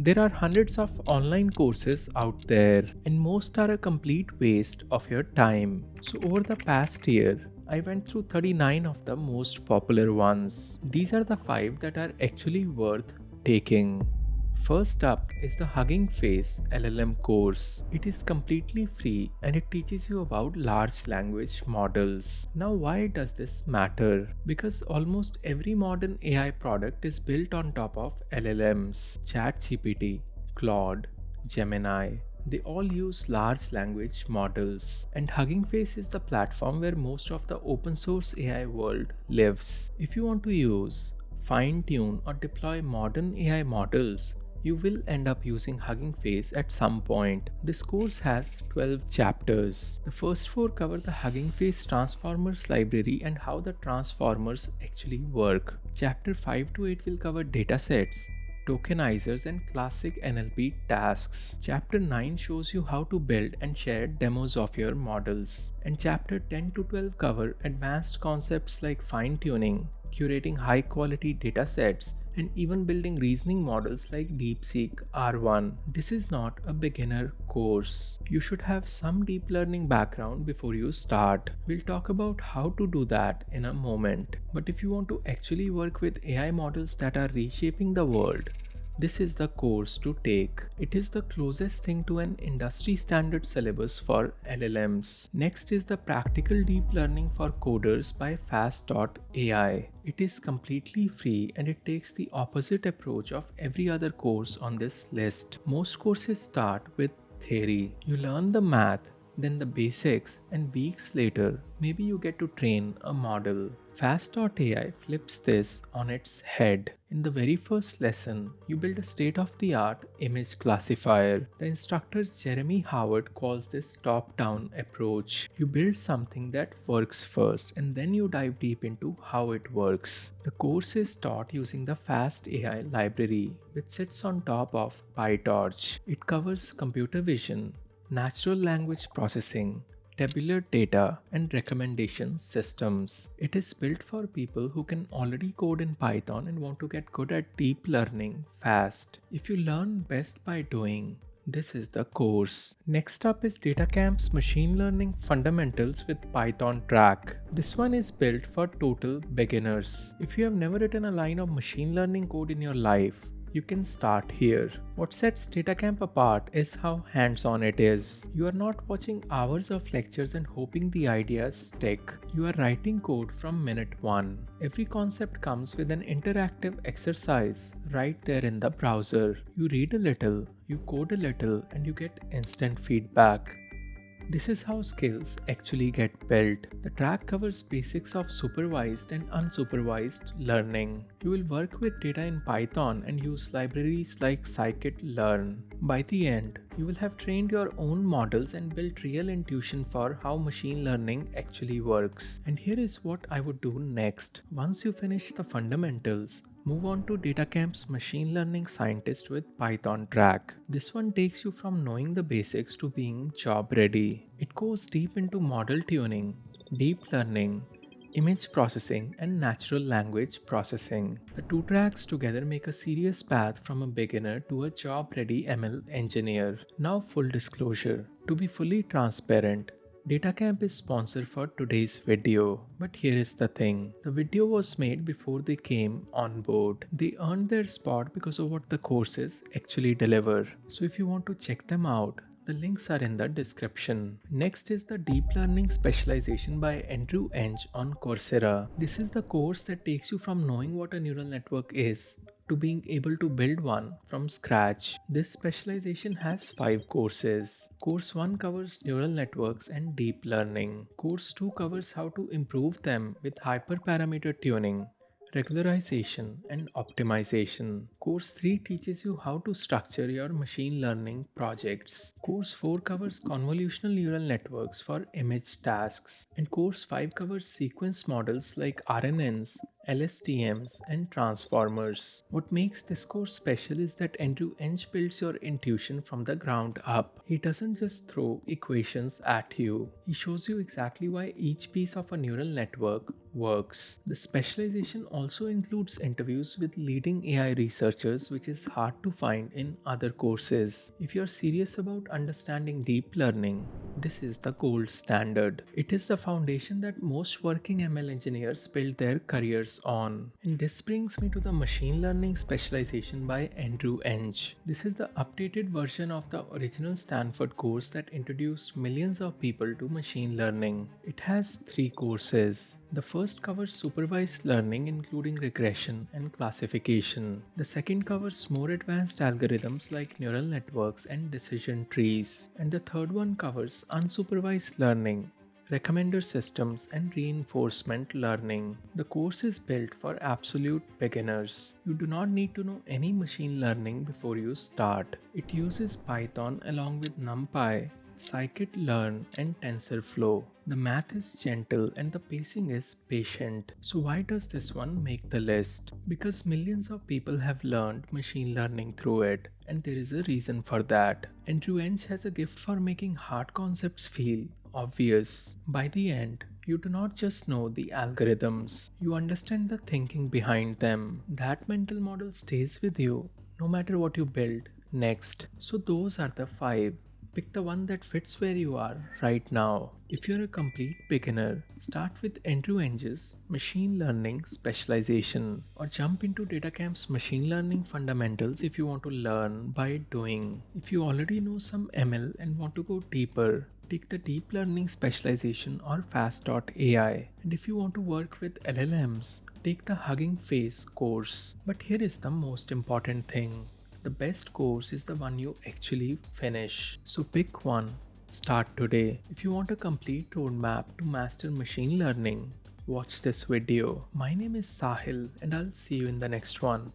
There are hundreds of online courses out there, and most are a complete waste of your time. So, over the past year, I went through 39 of the most popular ones. These are the 5 that are actually worth taking. First up is the Hugging Face LLM course. It is completely free and it teaches you about large language models. Now, why does this matter? Because almost every modern AI product is built on top of LLMs. ChatGPT, Claude, Gemini, they all use large language models, and Hugging Face is the platform where most of the open source AI world lives. If you want to use, fine tune, or deploy modern AI models, you will end up using Hugging Face at some point. This course has 12 chapters. The first 4 cover the Hugging Face Transformers library and how the transformers actually work. Chapter 5 to 8 will cover datasets, tokenizers, and classic NLP tasks. Chapter 9 shows you how to build and share demos of your models. And chapter 10 to 12 cover advanced concepts like fine-tuning, curating high-quality datasets, and even building reasoning models like DeepSeek R1. This is not a beginner course. You should have some deep learning background before you start. We'll talk about how to do that in a moment. But if you want to actually work with AI models that are reshaping the world, this is the course to take. It is the closest thing to an industry standard syllabus for LLMs. Next is the Practical Deep Learning for Coders by Fast.ai. It is completely free and it takes the opposite approach of every other course on this list. Most courses start with theory. You learn the math, then the basics, and weeks later, maybe you get to train a model. Fast.ai flips this on its head. In the very first lesson, you build a state-of-the-art image classifier. The instructor Jeremy Howard calls this top-down approach. You build something that works first, and then you dive deep into how it works. The course is taught using the FastAI library, which sits on top of PyTorch. It covers computer vision, natural language processing, tabular data, and recommendation systems. It is built for people who can already code in Python and want to get good at deep learning fast. If you learn best by doing, this is the course. Next up is DataCamp's Machine Learning Fundamentals with Python track. This one is built for total beginners. If you have never written a line of machine learning code in your life, you can start here. What sets DataCamp apart is how hands-on it is. You are not watching hours of lectures and hoping the ideas stick. You are writing code from minute 1. Every concept comes with an interactive exercise right there in the browser. You read a little, you code a little, and you get instant feedback. This is how skills actually get built. The track covers basics of supervised and unsupervised learning. You will work with data in Python and use libraries like scikit-learn. By the end, you will have trained your own models and built real intuition for how machine learning actually works. And here is what I would do next. Once you finish the fundamentals, move on to DataCamp's Machine Learning Scientist with Python track. This one takes you from knowing the basics to being job ready. It goes deep into model tuning, deep learning, image processing, and natural language processing. The 2 tracks together make a serious path from a beginner to a job ready ML engineer. Now, full disclosure. To be fully transparent, DataCamp is sponsor for today's video, but here is the thing. The video was made before they came on board. They earned their spot because of what the courses actually deliver. So if you want to check them out, the links are in the description. Next is the Deep Learning Specialization by Andrew Ng on Coursera. This is the course that takes you from knowing what a neural network is to being able to build one from scratch. This specialization has 5 courses. Course 1 covers neural networks and deep learning. Course 2 covers how to improve them with hyperparameter tuning, regularization, and optimization. Course 3 teaches you how to structure your machine learning projects. Course 4 covers convolutional neural networks for image tasks. And Course 5 covers sequence models like RNNs LSTMs, and transformers. What makes this course special is that Andrew Ng builds your intuition from the ground up. He doesn't just throw equations at you, he shows you exactly why each piece of a neural network works. The specialization also includes interviews with leading AI researchers, which is hard to find in other courses. If you're serious about understanding deep learning, this is the gold standard. It is the foundation that most working ML engineers build their careers on. And this brings me to the machine learning specialization by Andrew Ng. This is the updated version of the original Stanford course that introduced millions of people to machine learning. It has 3 courses. The first covers supervised learning, including regression and classification. The second covers more advanced algorithms like neural networks and decision trees. And the third one covers unsupervised learning, recommender systems, and reinforcement learning. The course is built for absolute beginners. You do not need to know any machine learning before you start. It uses Python along with NumPy, scikit-learn, and TensorFlow. The math is gentle and the pacing is patient. So why does this one make the list? Because millions of people have learned machine learning through it, and there is a reason for that. Andrew Ng has a gift for making hard concepts feel obvious. By the end, you do not just know the algorithms, you understand the thinking behind them. That mental model stays with you no matter what you build next. So those are the 5. Pick the one that fits where you are right now. If you're a complete beginner, start with Andrew Ng's machine learning specialization, or jump into DataCamp's machine learning fundamentals if you want to learn by doing. If you already know some ML and want to go deeper, take the deep learning specialization or fast.ai. And if you want to work with LLMs, take the Hugging Face course. But here is the most important thing. The best course is the one you actually finish. So pick one. Start today. If you want a complete roadmap to master machine learning, watch this video. My name is Sahil and I'll see you in the next one.